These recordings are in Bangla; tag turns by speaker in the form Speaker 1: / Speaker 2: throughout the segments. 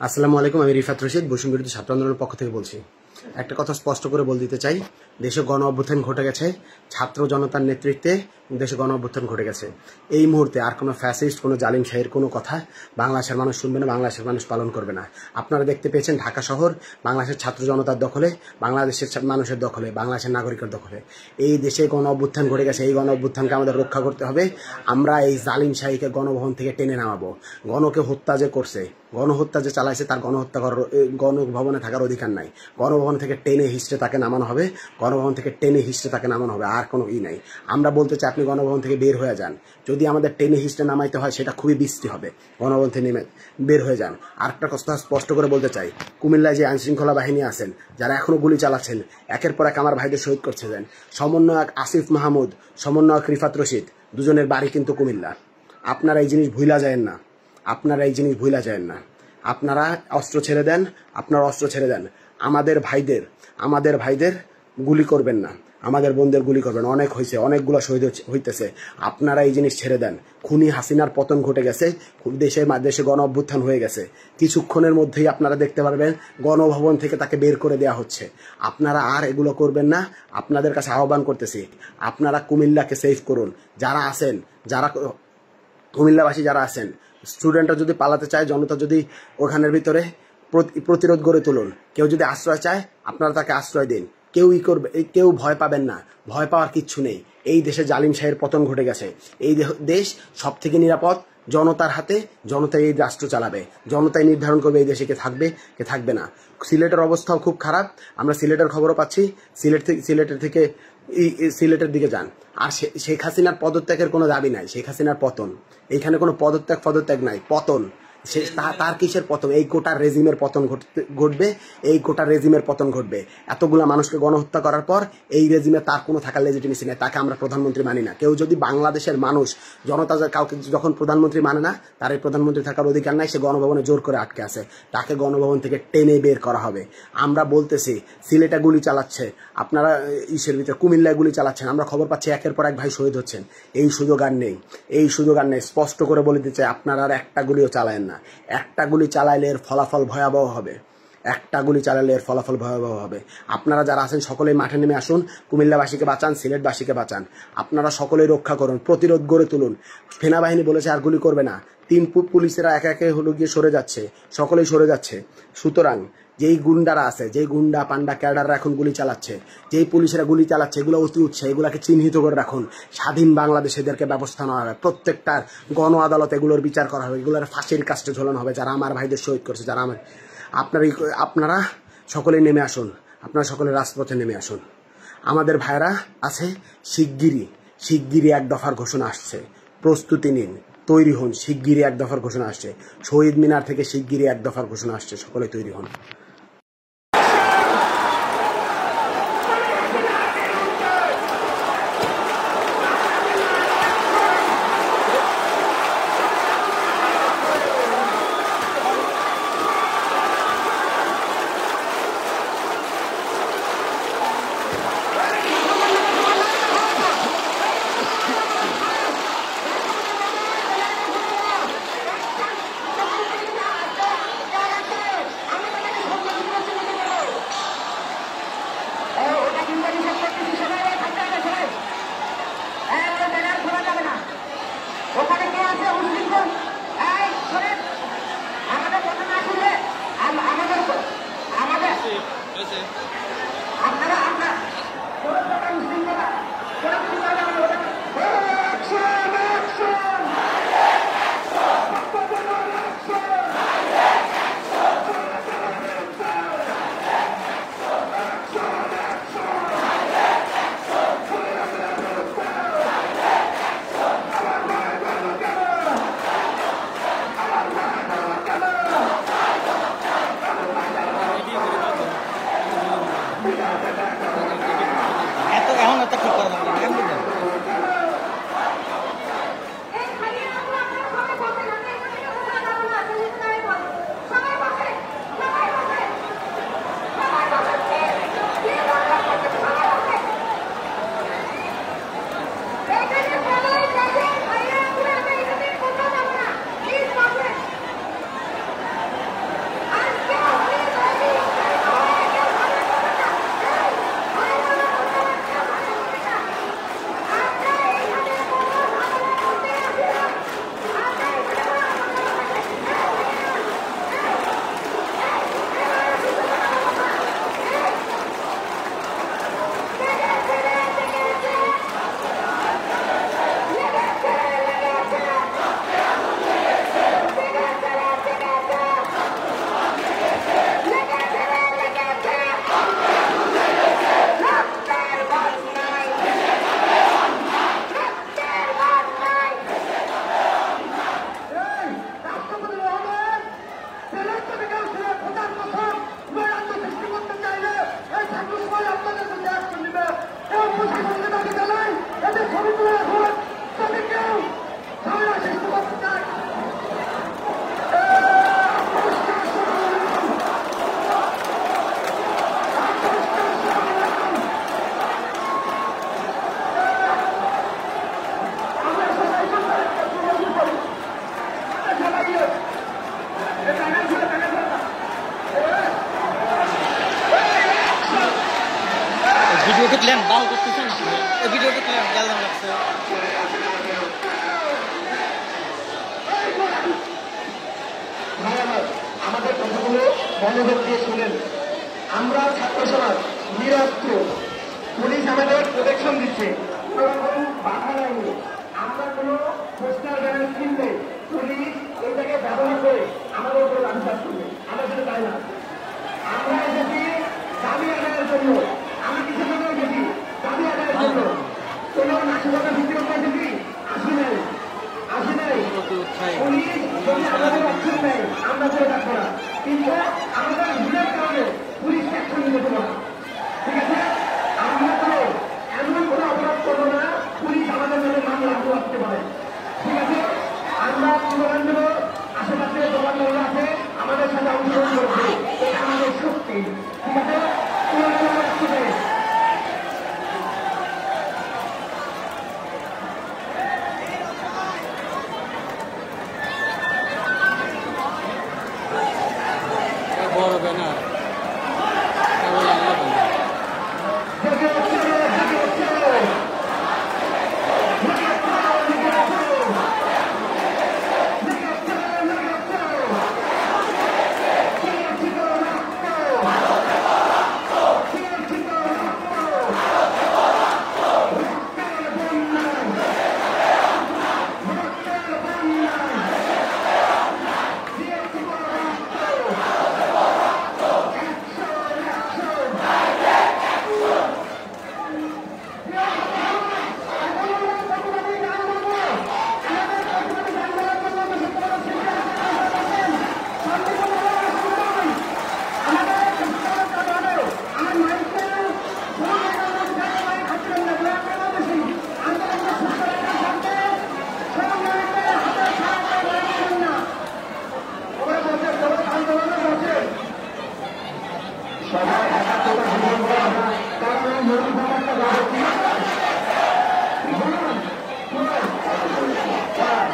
Speaker 1: আসসালামু আলাইকুম, আমি রিফাত রশিদ বৈষম্য বিরোধী ছাত্র আন্দোলনের পক্ষ থেকে বলছি। একটা কথা স্পষ্ট করে বলে দিতে চাই, দেশে গণ অভ্যুত্থান ঘটে গেছে, ছাত্র জনতার নেতৃত্বে দেশে গণ অভ্যুত্থান ঘটে গেছে। এই মুহূর্তে আর কোনো ফ্যাসিস্ট, কোনো জালিম শাহীর কোনো কথা বাংলাদেশের মানুষ শুনবে না, বাংলাদেশের মানুষ পালন করবে না। আপনারা দেখতে পেয়েছেন ঢাকা শহর বাংলাদেশের ছাত্র জনতার দখলে, বাংলাদেশের মানুষের দখলে, বাংলাদেশের নাগরিকের দখলে। এই দেশে গণ অভ্যুত্থান ঘটে গেছে, এই গণ অভ্যুত্থানকে আমাদের রক্ষা করতে হবে। আমরা এই জালিম শাহীকে গণভবন থেকে টেনে নামাবো। গণকে হত্যা যে করছে, গণহত্যা যে চালাইছে, তার গণহত্যা গণভবনে থাকার অধিকার নাই। গণভবন থেকে টেনে হিস্ট্রে তাকে নামানো হবে, গণভবন থেকে টেনে হিস্ট্রে তাকে নামানো হবে, আর কোনো নাই। আমরা বলতে চাই আপনি গণভবন থেকে বের হয়ে যান। যদি আমাদের টেনে হিস্ট্রে নামাইতে হয় সেটা খুবই বৃষ্টি হবে, গণভবন থেকে নেমে বের হয়ে যান। আরেকটা কথা স্পষ্ট করে বলতে চাই, কুমিল্লায় যে আইনশৃঙ্খলা বাহিনী আছেন, যারা এখনো গুলি চালাচ্ছেন, একের পর এক আমার ভাইদের শহীদ করছেন। সমন্বয়ক আসিফ মাহমুদ, সমন্বয়ক রিফাত রশিদ, দুজনের বাড়ি কিন্তু কুমিল্লা। আপনারা এই জিনিস ভুলা যায়েন না, আপনারা এই জিনিস ভুলা যায়েন না। আপনারা অস্ত্র ছেড়ে দেন, আপনারা অস্ত্র ছেড়ে দেন। আমাদের ভাইদের গুলি করবেন না, আমাদের বোনদের গুলি করবেন। অনেক হয়েছে, অনেকগুলো শহীদ হইতেছে। আপনারা এই জিনিস ছেড়ে দেন। খুনি হাসিনার পতন ঘটে গেছে, দেশে গণ অভ্যুত্থান হয়ে গেছে। কিছুক্ষণের মধ্যেই আপনারা দেখতে পারবেন গণভবন থেকে তাকে বের করে দেওয়া হচ্ছে। আপনারা আর এগুলো করবেন না। আপনাদের কাছে আহ্বান করতেছি, আপনারা কুমিল্লাকে সেভ করুন। যারা আছেন, যারা কুমিল্লাবাসী যারা আছেন, স্টুডেন্টরা যদি পালাতে চায়, জনতা যদি ওখানের ভিতরে প্রতিরোধ গড়ে তুলুন। কেউ যদি আশ্রয় চায়, আপনারা তাকে আশ্রয় দিন। কেউ ভয় পাবেন না, ভয় পাওয়ার কিচ্ছু নেই। এই দেশে জালিম শাহের পতন ঘটে গেছে। এই দেশ সব থেকে নিরাপদ জনতার হাতে। জনতাই এই রাষ্ট্র চালাবে, জনতাই নির্ধারণ করবে এই দেশে কে থাকবে কে থাকবে না। সিলেটের অবস্থাও খুব খারাপ, আমরা সিলেটের খবরও পাচ্ছি। সিলেটের দিকে যান। আর শেখ হাসিনার পদত্যাগের কোনো দাবি নাই, শেখ হাসিনার পতন। এইখানে কোনো পদত্যাগ নাই, পতন। তার কিসের পতন? এই গোটা রেজিমের পতন ঘটবে, এই গোটা রেজিমের পতন ঘটবে। এতগুলা মানুষকে গণহত্যা করার পর এই রেজিমে তার কোনো থাকার লেজিটিমেসি নেই। তাকে আমরা প্রধানমন্ত্রী মানি না। কেউ যদি বাংলাদেশের মানুষ, জনতা কাউকে যখন প্রধানমন্ত্রী মানে না, তার এই প্রধানমন্ত্রী থাকার অধিকার নাই। সে গণভবনে জোর করে আটকে আছে, তাকে গণভবন থেকে টেনে বের করা হবে। আমরা বলতেছি, সিলেটে গুলি চালাচ্ছে, আপনারা ইসের ভিতরে কুমিল্লায় গুলি চালাচ্ছেন। আমরা খবর পাচ্ছি একের পর এক ভাই শহীদ হচ্ছেন। এই সুযোগ আর নেই, এই সুযোগ আর নেই। স্পষ্ট করে বলে দিতে চাই, আপনারা আর একটা গুলিও চালায়েন না। একটা গুলি চালাইলে এর ফলাফল ভয়াবহ হবে, একটা গুলি চালালে এর ফলাফল ভয়াবহ হবে। আপনারা যারা আছেন সকলেই মাঠে নেমে আসুন, কুমিল্লাবাসীকে বাঁচান, সিলেটবাসীকে বাঁচান। আপনারা সকলেই রক্ষা করুন, প্রতিরোধ গড়ে তুলুন। সেনাবাহিনী বলেছে আর গুলি করবে না। 3 পুলিশেরা একে একে হলো গিয়ে সরে যাচ্ছে, সকলেই সরে যাচ্ছে। সুতরাং যেই গুন্ডারা আছে, যেই গুন্ডা পান্ডা ক্যাডাররা এখন গুলি চালাচ্ছে, যেই পুলিশেরা গুলি চালাচ্ছে, এগুলো অতি উৎসাহ, এগুলাকে চিহ্নিত করে রাখুন। স্বাধীন বাংলাদেশে এদেরকে ব্যবস্থা নেওয়া হবে, প্রত্যেকটার গণ আদালতে এগুলোর বিচার করা হবে, এগুলোর ফাঁসির কাস্টে ঝোলানো হবে যারা আমার ভাইদের শহীদ করছে, যারা আমার। আপনারা সকলেই নেমে আসুন, আপনারা সকলে রাজপথে নেমে আসুন। আমাদের ভাইরা আছে, শিগগিরই এক দফার ঘোষণা আসছে, প্রস্তুতি নিন, তৈরি হন। শিগগিরই এক দফার ঘোষণা আসছে, শহীদ মিনার থেকে শিগগিরই এক দফার ঘোষণা আসছে, সকলে তৈরি হন।
Speaker 2: ভিডিওটা ক্লিয়ার বাল করতেছেন ভিডিওটা ক্লিয়ার গেলাম লাগছে
Speaker 3: আমাদের কথাগুলো মনোযোগ দিয়ে শুনেন। আমরা ছাত্র সমাজ নিরস্ত্র, পুলিশ আমাদের প্রোটেকশন দিচ্ছে, বাধা নেয়নি। আমরা কোনো পোস্টার ব্যানার কিনলে পুলিশ এইটাকে ব্যবহার করে আমাদের উপরে লাঠিচার্জ করবে, আমরা সেটা চাই না। আমরা এসেছি দাবি আদায়ের জন্য, আমি কিছু জন্য এসেছি দাবি আদায়ের জন্য। কোনো নাশকতা ভিত্তিক এসেছি আসি নাই, আসি নাই। পুলিশ যদি আমাদের অ্যাকশন নেয় আমরা করে থাকবো না, কিন্তু আমাদের ভুলের কারণে পুলিশকে অ্যাকশন নিতে দেবো না, ঠিক আছে? আমরা তো এমন কোনো অপরাধ করবো না পুলিশ আমাদের নামে মামলা করতে পারে, ঠিক আছে? আমরা স্লোগান দেবো, আশেপাশে দোকানদাররা আছে আমাদের সাথে অংশগ্রহণ করবে, এটা আমাদের শক্তি, ঠিক আছে?
Speaker 2: বড় ব্যানার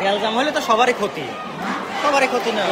Speaker 2: গ্যালজাম হলে তো সবারই ক্ষতি না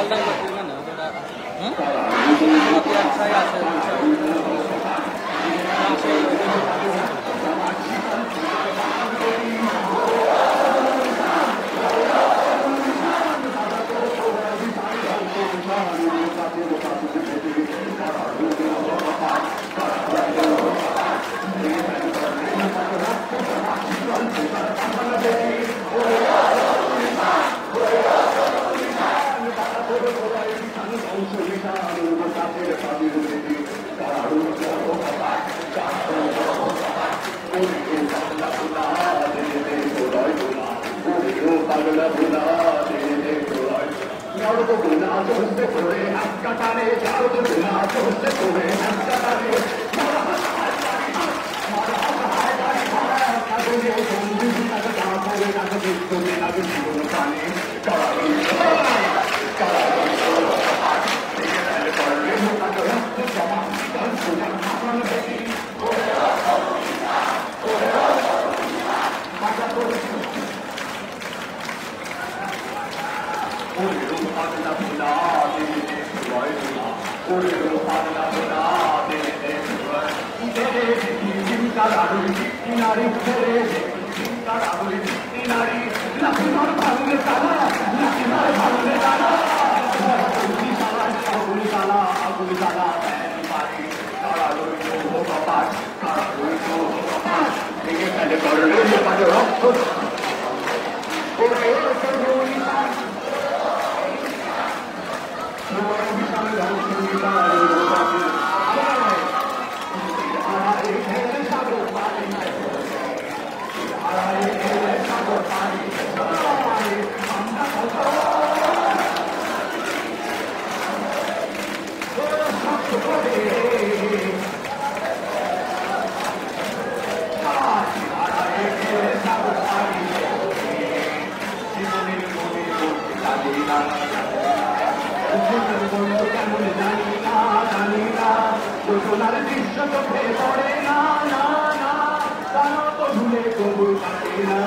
Speaker 3: Thank you. কেমন জানি না যোজনার দৃশ্য চোখে পড়ে না না না তারা তো ভুলে তবু পারে না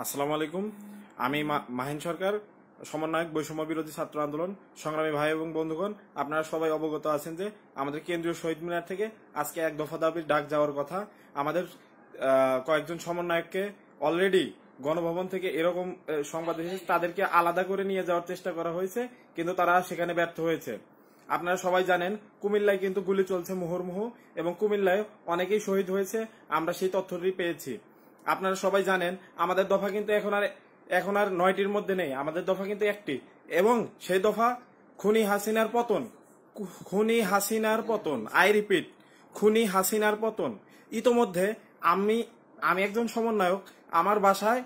Speaker 4: আসসালামু আলাইকুম। আমি মাহিন সরকার, সমন্বয়ক বৈষম্য বিরোধী ছাত্র আন্দোলন। সংগ্রামী ভাই এবং বন্ধুগণ, আপনারা সবাই অবগত আছেন যে আমাদের কেন্দ্রীয় শহীদ মিনার থেকে আজকে এক দফা দাবির ডাক যাওয়ার কথা। আমাদের কয়েকজন সমন্বয়ককে অলরেডি গণভবন থেকে এরকম সংবাদ এসেছে, তাদেরকে আলাদা করে নিয়ে যাওয়ার চেষ্টা করা হয়েছে, কিন্তু তারা সেখানে ব্যর্থ হয়েছে। আপনারা সবাই জানেন কুমিল্লায় কিন্তু গুলি চলছে মুহুর্মুহু, এবং কুমিল্লায় অনেকেই শহীদ হয়েছে, আমরা সেই তথ্যটি পেয়েছি। আপনারা সবাই জানেন আমাদের দফা কিন্তু এখন আর 9টির মধ্যে নেই, আমাদের দফা কিন্তু একটি, এবং সেই দফা খুনি হাসিনার পতন। আই রিপিট, খুনি হাসিনার পতন। ইতোমধ্যে আমি একজন সমন্বয়ক, আমার বাসায়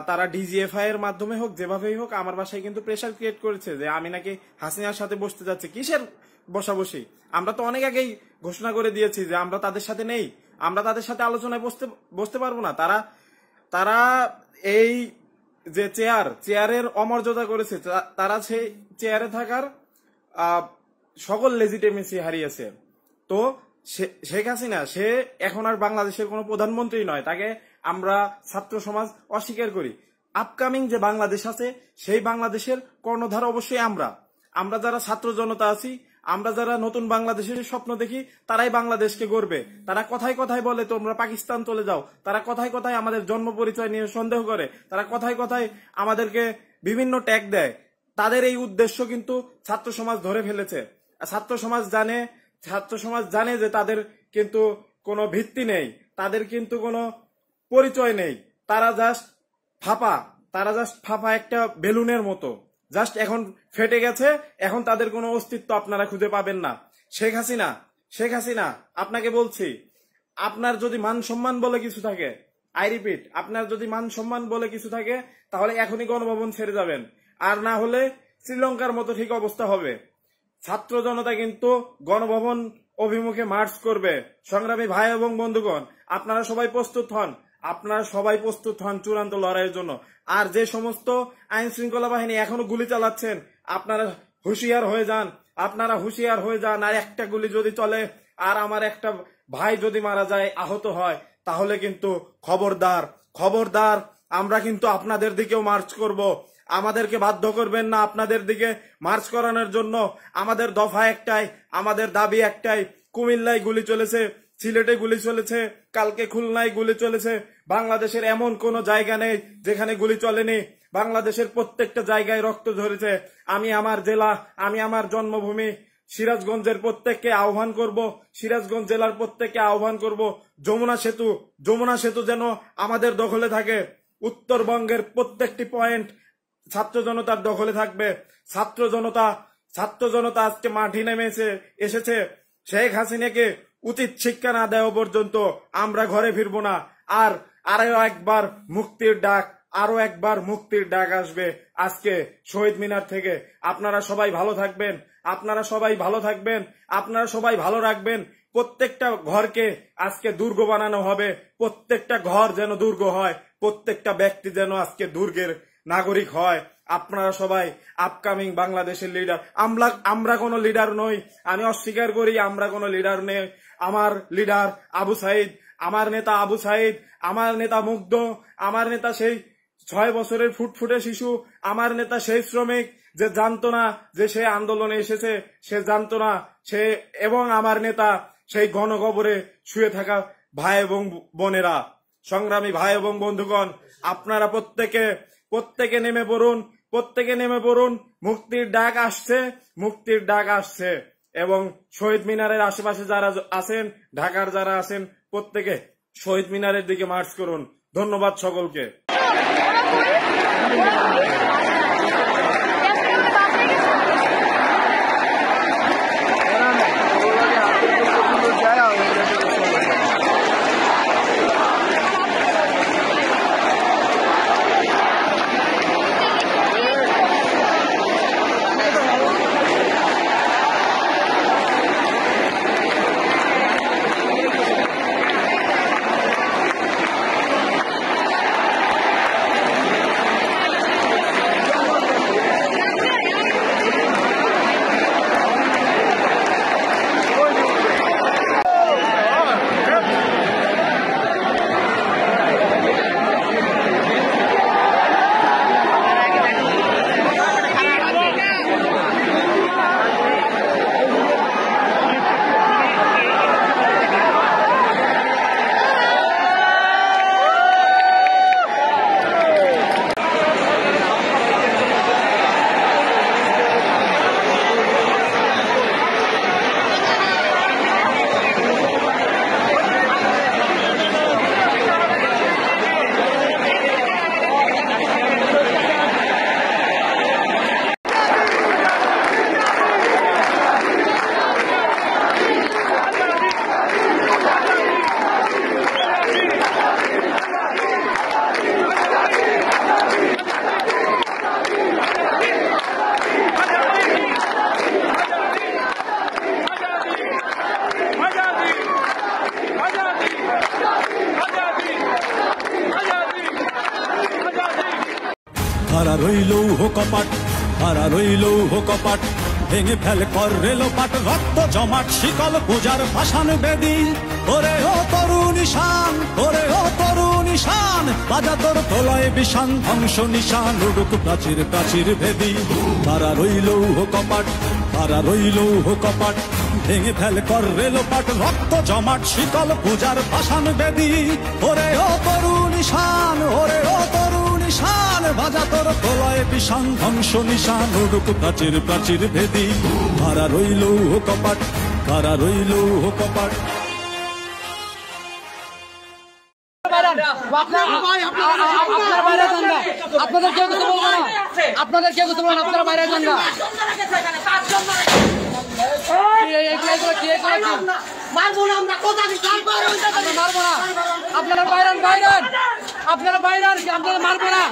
Speaker 4: তারা ডিজিএফআই এর মাধ্যমে হোক যেভাবেই হোক আমার বাসায় কিন্তু প্রেশার ক্রিয়েট করেছে যে আমি নাকি হাসিনার সাথে বসতে যাচ্ছি। কিসের বসাবসি? আমরা তো অনেক আগেই ঘোষণা করে দিয়েছি যে আমরা তাদের সাথে নেই, আমরা তাদের সাথে আলোচনায় বসতে পারবো না। তারা এই যে চেয়ারের অমর্যাদা করেছে, তারা সেই চেয়ারে থাকার সকল লেজিটিমেসি হারিয়েছে। তো শেখ হাসিনা সে এখন আর বাংলাদেশের কোনো প্রধানমন্ত্রী নয়, তাকে আমরা ছাত্র সমাজ অস্বীকার করি। আপকামিং যে বাংলাদেশ আছে সেই বাংলাদেশের কর্ণধার অবশ্যই আমরা যারা ছাত্র জনতা আছি, আমরা যারা নতুন বাংলাদেশের স্বপ্ন দেখি, তারাই বাংলাদেশকে গড়বে। তারা কথায় কথায় বলে তোমরা পাকিস্তান চলে যাও, তারা কথায় কথায় আমাদের জন্ম পরিচয় নিয়ে সন্দেহ করে, তারা কথায় কথায় আমাদেরকে বিভিন্ন ট্যাগ দেয়। তাদের এই উদ্দেশ্য কিন্তু ছাত্র সমাজ ধরে ফেলেছে। ছাত্র সমাজ জানে যে তাদের কিন্তু কোনো ভিত্তি নেই, তাদের কিন্তু কোনো পরিচয় নেই, তারা জাস্ট ফাঁপা একটা বেলুনের মতো, জাস্ট এখন ফেটে গেছে। এখন তাদের কোনো অস্তিত্ব আপনারা খুঁজে পাবেন না। শেখ হাসিনা আপনাকে বলছি, আপনার যদি মান সম্মান বলে কিছু থাকে, আই রিপিট, আপনার যদি মান সম্মান বলে কিছু থাকে, তাহলে এখনই গণভবন ছেড়ে যাবেন, আর না হলে শ্রীলঙ্কার মতো ঠিক অবস্থা হবে। ছাত্র জনতা কিন্তু গণভবন অভিমুখে মার্চ করবে। সংগ্রামী ভাই এবং বন্ধুগণ, আপনারা সবাই প্রস্তুত হন। আপনারা সবাই প্রস্তুত হন চূড়ান্ত লড়াইয়ের জন্য। আর যে সমস্ত আইন শৃঙ্খলা বাহিনী এখনো গুলি চালাচ্ছেন, আপনারা হুঁশিয়ার হয়ে যান, আপনারা হুঁশিয়ার হয়ে যান। আর একটা গুলি যদি চলে আর আমার একটা ভাই যদি মারা যায়, আহত হয়, তাহলে কিন্তু খবরদার, খবরদার, আমরা কিন্তু আপনাদের দিকেও মার্চ করব। আমাদেরকে বাধ্য করবেন না আপনাদের দিকে মার্চ করানোর জন্য। আমাদের দফা একটাই, আমাদের দাবি একটাই। কুমিল্লায় গুলি চলেছে, সিলেটে গুলি চলেছে, কালকে খুলনায় গুলি চলেছে। বাংলাদেশের এমন কোন জায়গা নেই যেখানে গুলি চলেনি। বাংলাদেশের প্রত্যেকটা জায়গায় রক্ত ঝরেছে। আমি আমার জেলা, আমি আমার জন্মভূমি সিরাজগঞ্জের প্রত্যেককে আহ্বান করব, সিরাজগঞ্জ জেলার প্রত্যেককে আহ্বান করব, যমুনা সেতু যেন আমাদের দখলে থাকে। উত্তরবঙ্গের প্রত্যেকটি পয়েন্ট ছাত্র জনতার দখলে থাকবে। ছাত্র জনতা আজকে মাঠে নেমে এসেছে। শেখ হাসিনাকে উচিত শিক্ষা না দেওয়া পর্যন্ত আমরা ঘরে ফিরবো না। আর আরো একবার মুক্তির ডাক আসবে আজকে শহীদ মিনার থেকে। আপনারা সবাই ভালো থাকবেন, আপনারা সবাই ভালো রাখবেন। প্রত্যেকটা ঘরকে আজকে দুর্গ বানানো হবে। প্রত্যেকটা ঘর যেন দুর্গ হয়, প্রত্যেকটা ব্যক্তি যেন আজকে দুর্গের নাগরিক হয়। আপনারা সবাই আপকামিং বাংলাদেশের লিডার। আমরা কোনো লিডার নই, আমি অস্বীকার করি আমরা কোনো লিডার নেই। আমার লিডার আবু সাইদ, আমার নেতা আবু সাইদ, আমার নেতা মুগ্ধ, আমার নেতা সেই 6 বছরের ফুটফুটে শিশু, আমার নেতা সেই শ্রমিক যে জানতো না যে সে আন্দোলনে এসেছে, সে জানতো না সে, এবং আমার নেতা সেই গণকবরে শুয়ে থাকা ভাই এবং বোনেরা, সংগ্রামী ভাই এবং বন্ধুগণ, আপনারা প্রত্যেকে নেমে পড়ুন। মুক্তির ডাক আসছে। এবং শহীদ মিনারের আশেপাশে যারা আছেন, ঢাকার যারা আছেন, প্রত্যেকে শহীদ মিনারের দিকে মার্চ করুন। ধন্যবাদ সকলকে।
Speaker 5: হারা রইল কপাট, হারা রইল কপাট, ভেঙে ফেলে কর রেলোপাট, রক্ত জমাট শিকল পূজার ভাষান বেদি। ওরে ও তরুণ ঈশান, ওরে ও তরুণ ঈশান, বাজা তোর প্রলয় বিষান, ধ্বংস নিশান উড়ুক প্রাচীর প্রাচীর ভেদি। হারা রইল কপাট, হারা রইল কপাট, ভেঙে ফেলে কর রেলোপাট, রক্ত জমাট শিকল পূজার ভাষান বেদি। ওরে ও তরুণ ঈশান, ওরে ও তরুণ ঈশান, বাজা তোর প্রলয় বিষান, ধ্বংস নিশান উড়ুক প্রাচীর প্রাচীর ভেদি। হারা রইল কপাট, হারা রইল কপাট।
Speaker 6: আপনাদের কেউ কিছু বলবো না, আপনাদের কেউ কিছু বলবো না, আপনারা বাইরে যান না। মারবো না, আমরা কথা দিচ্ছি, মারবো না। আপনারা বাইরান, আপনারা বাইরান, আপনারা মারবো না।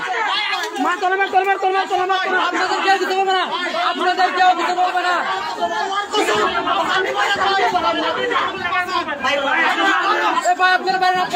Speaker 6: আপনাদের কেউ কিছু বলবো না, আপনাদের কেউ কিছু বলবো না। আপনারা বাইরান,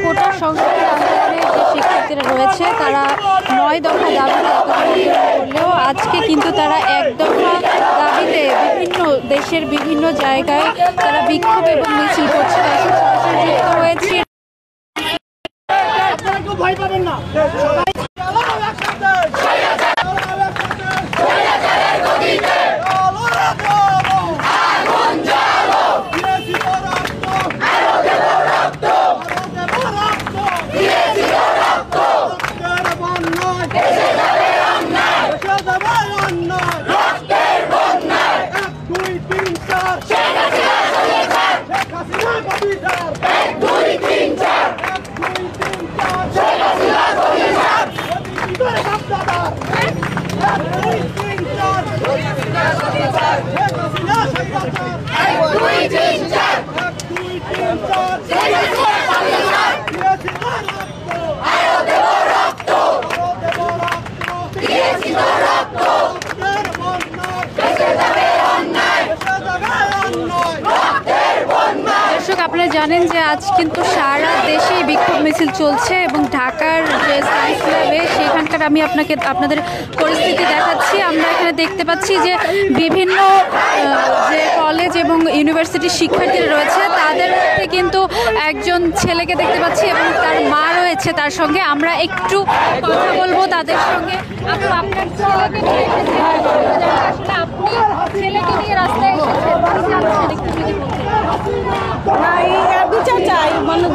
Speaker 7: কোটা সংস্কার আন্দোলনের যে শিক্ষার্থীরা রয়েছে তারা 9 দফা দাবি করলেও আজকে কিন্তু তারা 1 দফা দাবিতে বিভিন্ন দেশের বিভিন্ন জায়গায় তারা বিক্ষোভ এবং মিছিল করছে। সরাসরি যুক্ত হয়েছে।
Speaker 6: ভয় পাবেন না।
Speaker 7: দর্শক, আপনারা জানেন যে আজ কিন্তু সারা দেশেই বিক্ষোভ মিছিল চলছে এবং ঢাকার যে সায়েন্স ল্যাবে সেখানকার আমি আপনাদের পরিস্থিতি দেখাচ্ছি। আমরা এখানে দেখতে পাচ্ছি যে বিভিন্ন যে কলেজ এবং ইউনিভার্সিটির শিক্ষার্থীরা রয়েছে তাদের মধ্যে কিন্তু একজন ছেলেকে দেখতে পাচ্ছি এবং তার মা রয়েছে তার সঙ্গে। আমরা একটু কথা বলবো তাদের সঙ্গে। আপনার ছেলেকে নিয়ে এসেছেন, আসলে আপনি ছেলেকে নিয়ে রাস্তায় এসেছেন,
Speaker 8: বিচার চাই। মানে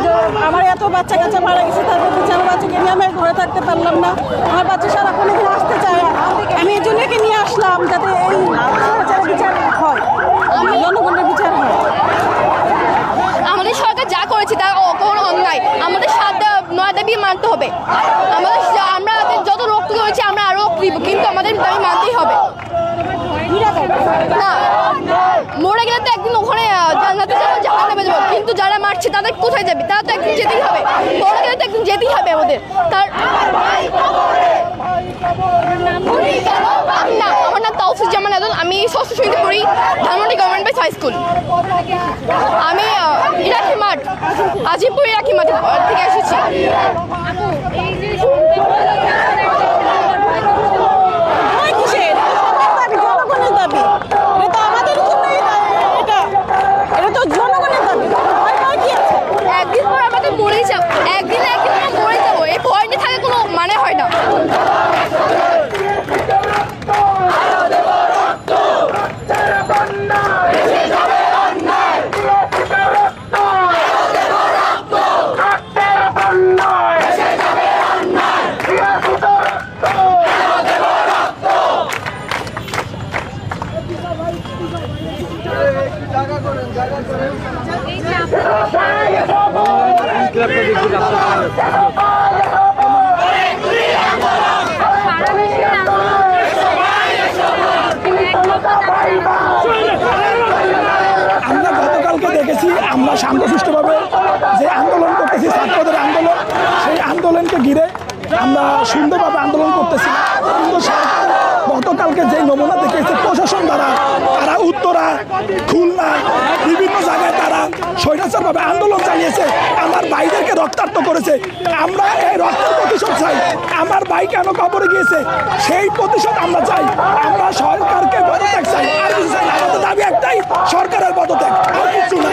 Speaker 8: আমার এত বাচ্চা কাচ্চা মারা গেছে, তারপর বিচার বাচ্চাকে নিয়ে আমি ঘরে থাকতে পারলাম না। আমার বাচ্চা সারাক্ষণ এখানে আসতে চায়, আমি এই জন্য নিয়ে আসলাম যাতে এই বিচার হয়, জনগণের বিচার হয়।
Speaker 9: আমাদের সরকার যা করেছে তা কোনো অন্যায়, আমাদের 7-9 দাবি মানতে হবে। আমরা যত রক্ত করেছি আমরা আরো রক্ত দিব, কিন্তু আমাদের দাবি মানতেই হবে। না, মরে গেলে তো একদিন ওখানে জান্নাতে যাবো, জাহান্নামে যাবো, কিন্তু যারা মারছে তাদের কোথায় যাবে? তারা তো একদিন যেতেই হবে, মরে গেলে তো একদিন যেতেই হবে আমাদের। তার না, আমার নাম তাওফিক জামান আদল, আমি ষষ্ঠ শ্রেণীতে পড়ি, Dhanmondi government boys high school. আমি ইরাকি মাঠ, আজিমপুর ইরাকি মাঠ থেকে এসেছি। একদিন পর আমাদের মরে যাবো, একদিন মরে যাবো, এই ভয় নিয়ে থাকে কোনো মানে হয় না।
Speaker 10: আমরা গতকালকে দেখেছি, আমরা শান্তশিষ্টভাবে যে আন্দোলন করতেছি, ছাত্রদের আন্দোলন, সেই আন্দোলনকে ঘিরে আমরা সুন্দরভাবে আন্দোলন করতেছি। কিন্তু সরকার গতকালকে যে নমুনা দেখেছে প্রশাসন দ্বারা, তারা উত্তরা, খুলনা বিভিন্ন জায়গায় তারা স্বৈরাচারভাবে আন্দোলন চালিয়েছে, আমার ভাইদেরকে রক্তাক্ত করেছে। আমরা এই রক্তের প্রতিশোধ চাই। আমার ভাই কেন কবরে গিয়েছে সেই প্রতিশোধ আমরা চাই। আমরা সরকারকে পদত্যাগ চাই, আর কিছু চাই না। আমাদের দাবি একটাই, সরকারের পদত্যাগ, আর কিছু না।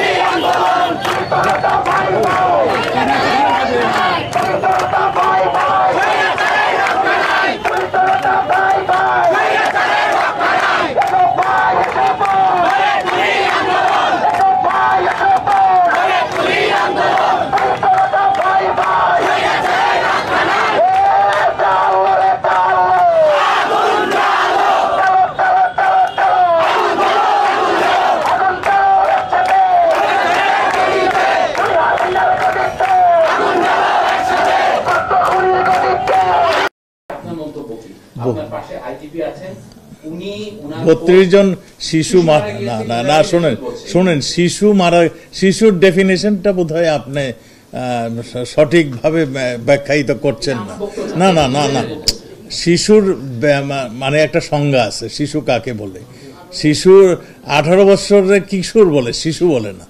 Speaker 11: 32 জন শিশু না শোনেন শিশুর ডেফিনেশনটা বোধহয় আপনি সঠিকভাবে ব্যাখ্যায়িত করছেন না না না না শিশুর মানে একটা সংজ্ঞা আছে শিশু কাকে বলে শিশুর 18 বছরের কিশোর বলে শিশু বলে না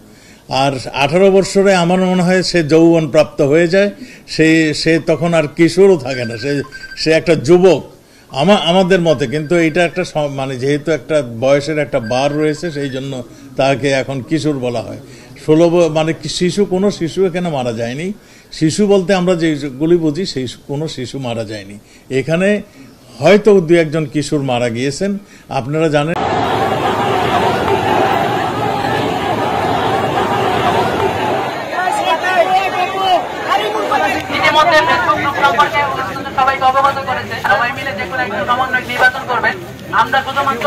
Speaker 11: আর 18 বছরে আমার মনে হয় সে যৌবন প্রাপ্ত হয়ে যায় সে তখন আর কিশোরও থাকে না সে একটা যুবক আমাদের মতে কিন্তু এটা একটা মানে যেহেতু একটা বয়সের একটা বার রয়েছে সেই জন্য তাকে এখন কিশোর বলা হয় 16 মানে শিশু কোনো শিশু এখানে মারা যায়নি শিশু বলতে আমরা যেগুলি বুঝি সেই কোনো শিশু মারা যায়নি এখানে হয়তো 2-1 জন কিশোর মারা গিয়েছেন আপনারা জানেন
Speaker 12: ইতিমধ্যে ফেসবুক গ্রুপ সম্পর্কে সবাইকে অবগত করেছে সবাই মিলে যে কোনো একজন সমন্বয় নির্বাচন করবেন আমরা শুধুমাত্র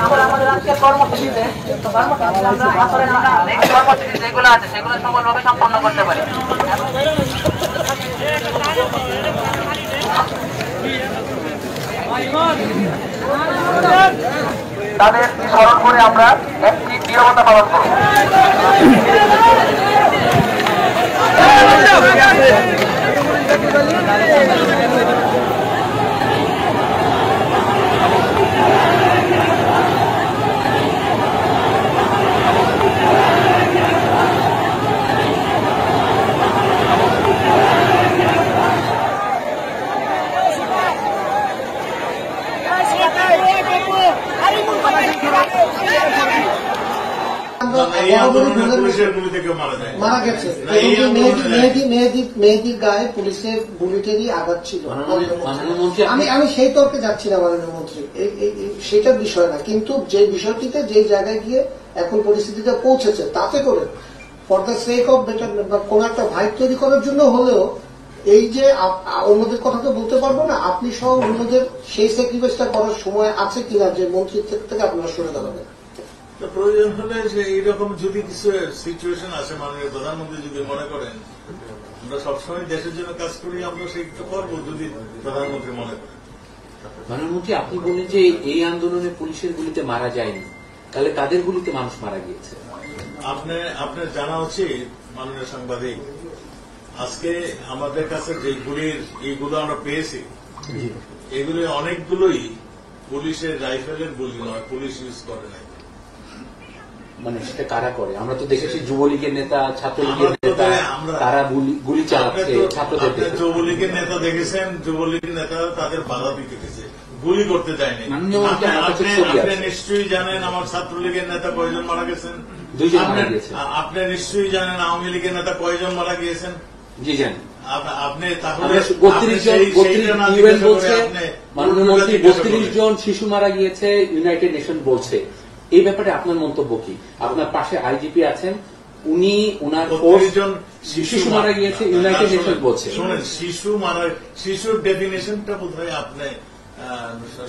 Speaker 12: আমরা আমাদের আজকের কর্মসূচিতে কর্মসূচি যেগুলো আছে সেগুলো সফলভাবে সম্পন্ন করতে পারি তাদের স্মরণ করে আমরা একটি নীরবতা পালন করব
Speaker 13: মারা গেছে মেহেদির গায়ে পুলিশের বুলেটেরই আঘাত ছিল আমি সেই তর্কে যাচ্ছি না মাননীয় মন্ত্রী সেটার বিষয় না কিন্তু যে বিষয়টিতে যে জায়গায় গিয়ে এখন পরিস্থিতিতে পৌঁছেছে তাতে করে for the sake of better বা কোন একটা ভাইব তৈরি করার জন্য হলেও এই যে অন্যদের কথা তো বলতে পারবো না আপনি সহ অন্যদের সেই স্যাক্রিফাইসটা করার সময় আছে কিনা যে মন্ত্রীর থেকে আপনারা সরে দাঁড়াবেন
Speaker 11: প্রয়োজন হলে যে এইরকম যদি কিছু সিচুয়েশন আসে মাননীয় প্রধানমন্ত্রী যদি মনে করেন আমরা সবসময় দেশের জন্য কাজ করি আমরা সেইটা করবো যদি প্রধানমন্ত্রী মনে করেন
Speaker 14: প্রধানমন্ত্রী আপনি বললেন যে এই আন্দোলনে পুলিশের গুলিতে মারা যায়নি তাহলে কাদের গুলিতে মানুষ মারা গিয়েছে
Speaker 11: আপনার জানা উচিত মাননীয় সাংবাদিক আজকে আমাদের কাছে যে এইগুলো আমরা পেয়েছি এগুলি অনেকগুলোই পুলিশের রাইফেলের গুলি নয় পুলিশ ইউজ করে নাই
Speaker 14: মানে সেটা কারা করে আমরা তো দেখেছি যুবলীগের নেতা ছাত্রলীগের নেতা তারা গুলি চালাচ্ছে ছাত্রদের
Speaker 11: যুবলীগের নেতা দেখেছেন যুবলীগের নেতা তাদের বাধা দিতে গেছে গুলি করতে দেয়নি আপনি নিশ্চয়ই জানেন আমার ছাত্রলীগের নেতা কয়জন মারা গেছেন আপনি নিশ্চয়ই জানেন আওয়ামী লীগের নেতা কয়জন মারা গিয়েছেন
Speaker 14: জি জানেন
Speaker 11: আপনি তাহলে
Speaker 14: 32 জন শিশু মারা গিয়েছে ইউনাইটেড নেশন বলছে এই ব্যাপারে আপনার মন্তব্য কি আপনার পাশে আইজিপি আছেন উনি ওনার শিশু মারা গিয়েছে ইউনাইটেড নেশন বলছে
Speaker 11: শোনেন শিশুর ডেফিনেশনটা বোধহয় আপনি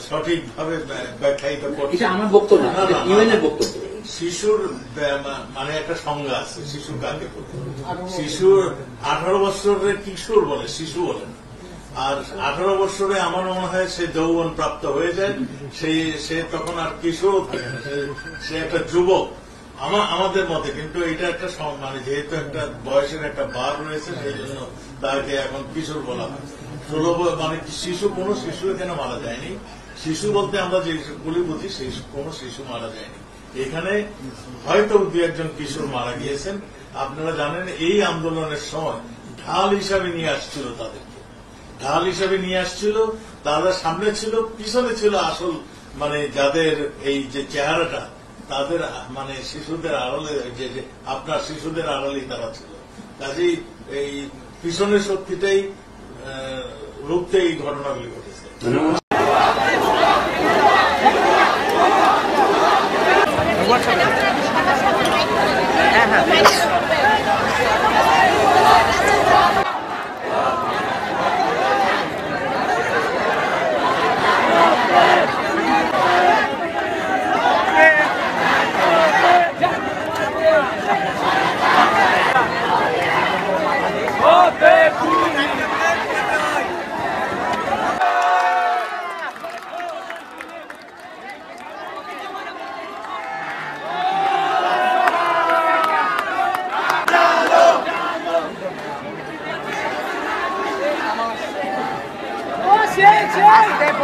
Speaker 11: সঠিকভাবে ব্যাখ্যায়িত করছেন
Speaker 14: এটা আমার বক্তব্য না ইউএনের বক্তব্য
Speaker 11: শিশুর মানে একটা সংজ্ঞা আছে শিশু কাকে বলে শিশুর 18 বছরের কিশোর বলে শিশু বলে না আর 18 বছরে আমার মনে হয় সে যৌবন প্রাপ্ত হয়ে যায় সে তখন আর কিশোরও থাকে না সে একটা যুবক আমাদের মতে কিন্তু এটা একটা মানে যেহেতু একটা বয়সের একটা বার রয়েছে সেই জন্য তাকে এখন কিশোর বলা হয় 16 মানে শিশু কোনো শিশু এখানে মারা যায়নি শিশু বলতে আমরা যেগুলি বুঝি সেই কোনো শিশু মারা যায়নি এখানে হয়তো 2-1 জন কিশোর মারা গিয়েছেন আপনারা জানেন এই আন্দোলনের সময় ঢাল হিসাবে নিয়ে আসছিল তাদের সামনে ছিল পিছনে ছিল আসল মানে যাদের এই যে চেহারাটা তাদের মানে শিশুদের আড়ালে যে আপনার শিশুদের আড়ালেই তারা ছিল কাজেই এই পিছনের শক্তিটাই রূপতে এই ঘটনাগুলি ঘটেছে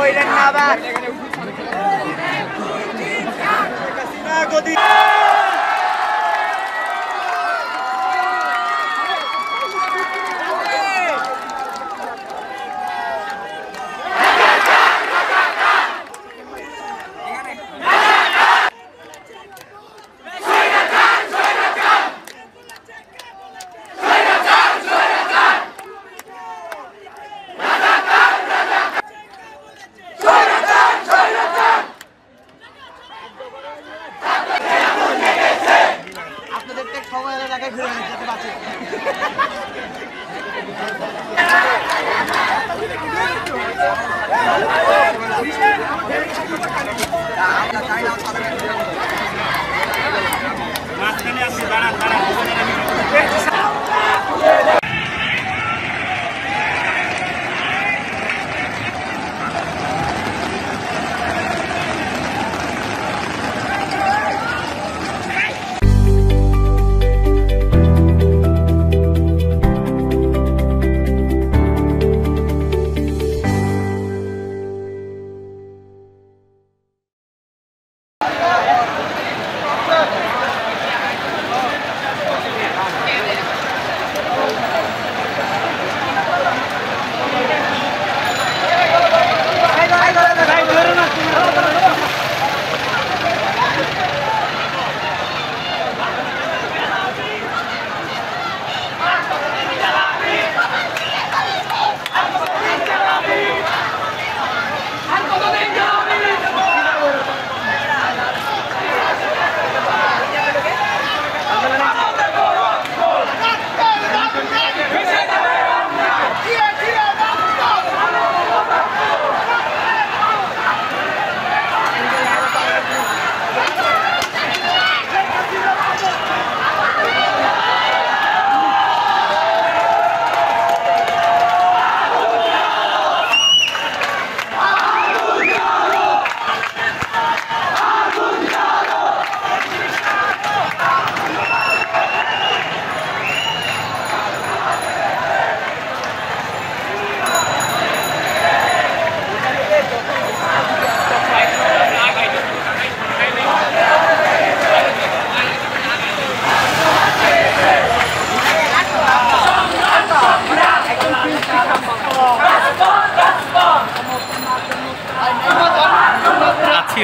Speaker 2: কইলেন না আবার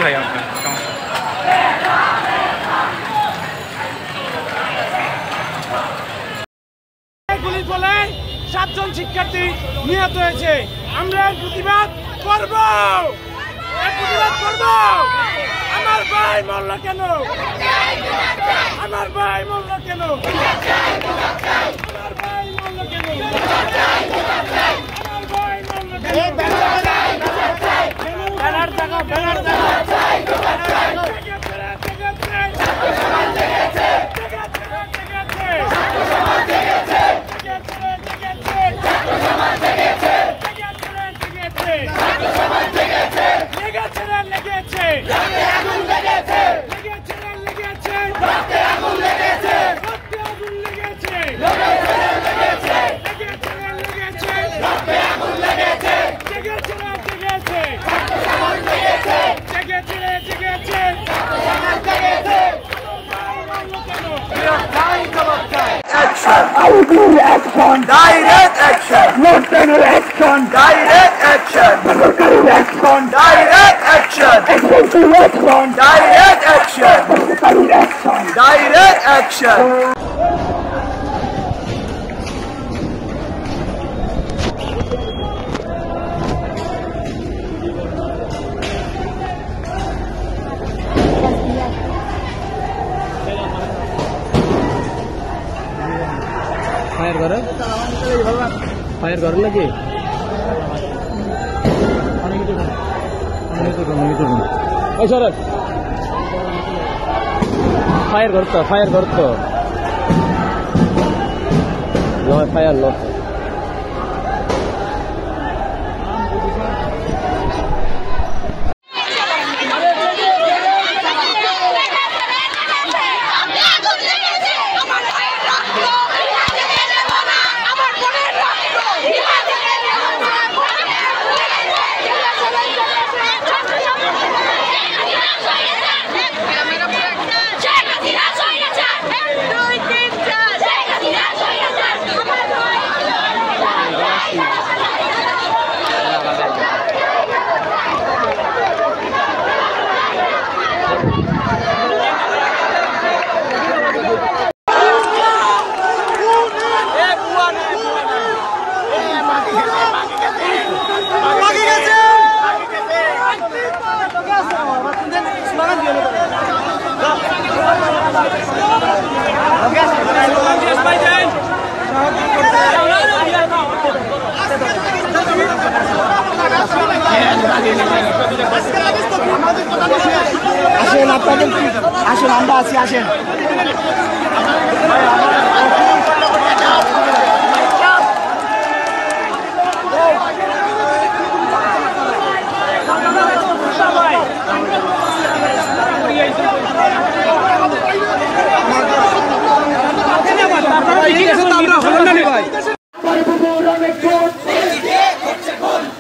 Speaker 15: ভাই আপনার
Speaker 16: গুলি বলে 7 জন শিক্ষার্থী নিহত হয়েছে। আমরা প্রতিবাদ করব, আমার ভাই মরল কেন, আমার ভাই মরল কেন, আমার ভাই মরল কেন, আমার ভাই মরল কেন, ব্যানার জায়গা banner
Speaker 3: action, direct action, lieutenant action, direct action, action, direct action, action, direct action, direct action.
Speaker 17: Fire করে ফায়ার করে নাকি ফায়ার করতো ফায়ার লোক
Speaker 9: আমার
Speaker 3: আমরা আছি, আসেন।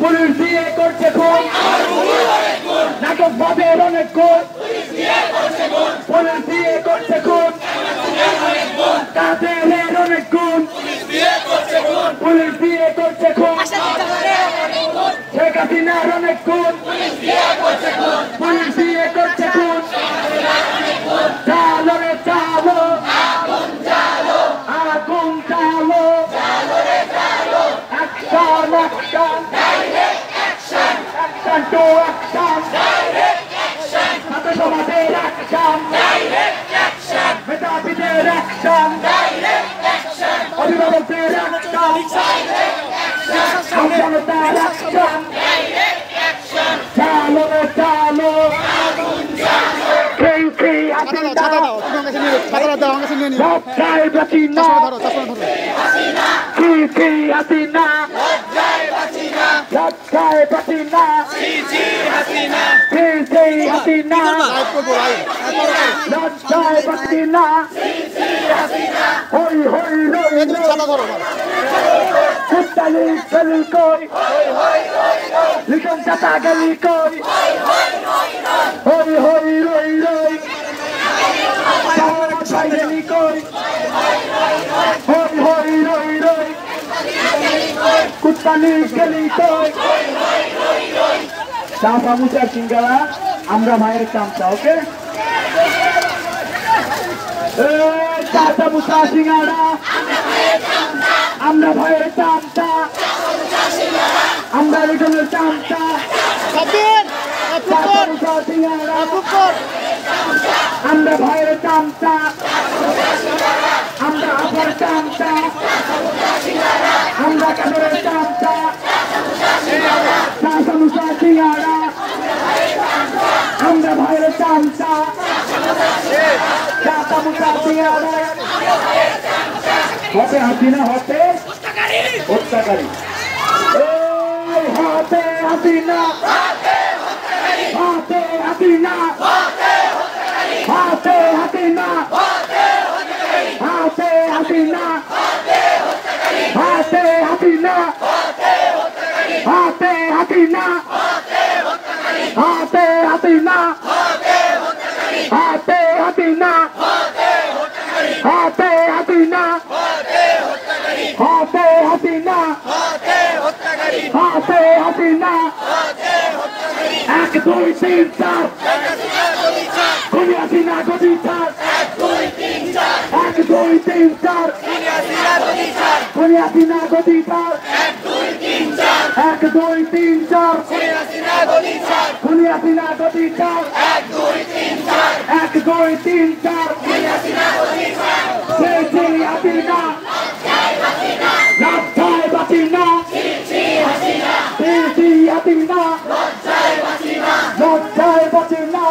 Speaker 3: পুলিশ দিয়ে করছে খুন, নাটক বাদের অনেক খুন, পুলিশ দিয়ে করছে খুন, তাদের অনেক খুন, পুলিশ দিয়ে করছে খুন, শেখ হাসিনার অনেক খুন, পুলিশ দিয়ে করছে খুন। চালো রে চালো, আগুন চালো, action, action to action, ছাত্র সমাজের action, মেধাবীদের action, অভিভাবকদের action, জনতার action, চালো রে চালো, লজ্জায় বাঁচি না, হাসিনা, লজ্জায় বাঁচি না, হাসিনা, লজ্জায় বাঁচি না, হই হই রই কুত্তালি গলি কই, লিখন চাতা গলি কই, হই হই রই রই গলি কই, হই হই রই রই কুত্তালি গলি কই। চা সামুচা সিঙ্গারা আমরা মায়ের চামচা, ওকে? চা সামুচা সিঙ্গারা আমরা ভাইয়ের চামচা, আমরা লিখনের চামচা, আমরা ভাইয়ের চামচা, আমরা আপার চামচা, আমরা কাদের চামচা, চামচা সিঙ্গারা আমরা ভাইয়ের চামচা, চামচা সিঙ্গারা হতে হাসিনা, হতে হত্যাকারী, হতে হাসিনা, হতে হাসিনা, হতে হাসিনা, হতে হাসিনা, হতে হাসিনা, হতে হাসিনা, হতে হাসিনা, হতে হাসিনা, হতে হাসিনা, হতে হাসিনা, হতে হাসিনা, 1 2 3 4 খুনি হাসিনা গদি ছাড়, 1 2 3 4 খুনি হাসিনা গদি ছাড়, 1 2 3 4 খুনি হাসিনা গদি ছাড়, 1 2 3 4 সেই হাসিনা, লজ্জায় বাঁচি না, হাসিনা, লজ্জায় বাঁচি না,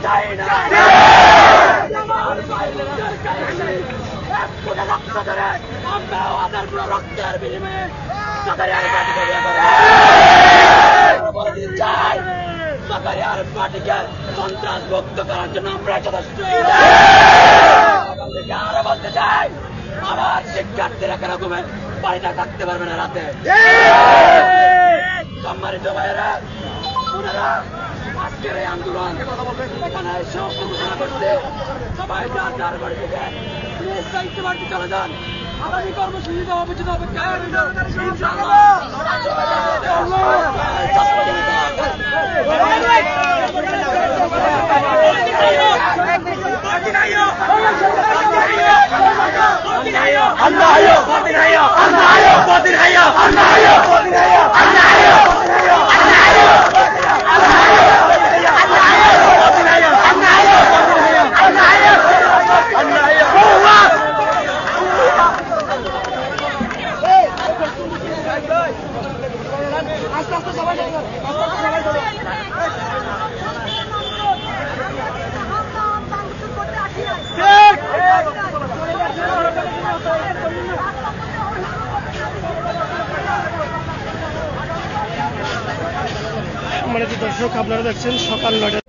Speaker 3: চাই না রক্ত ধরে আমরা হাজার পুরো রক্তের বিনিময়ে সাকারিয়ার পার্টিকে চাই সাকারিয়ার পার্টিকে সন্ত্রাস মুক্ত করার জন্য আমরা যথেষ্ট আরো বলতে চাই আমার শিক্ষার্থীরা কেন ঘুমে বাড়িটা থাকতে পারবে না রাতে সম্মানিত ভাইয়েরা ওনারা আজকের এই আন্দোলন এখানে সমস্ত ঘোষণা করছে সবাই যার যার বাড়ি থেকে দায়িত্ব বাড়িতে চলে যান আগামী কর্মসূচিতে অবচিত অপেক্ষায়
Speaker 15: সম্মানিত দর্শক, আপনারা দেখছেন সকাল 9টা।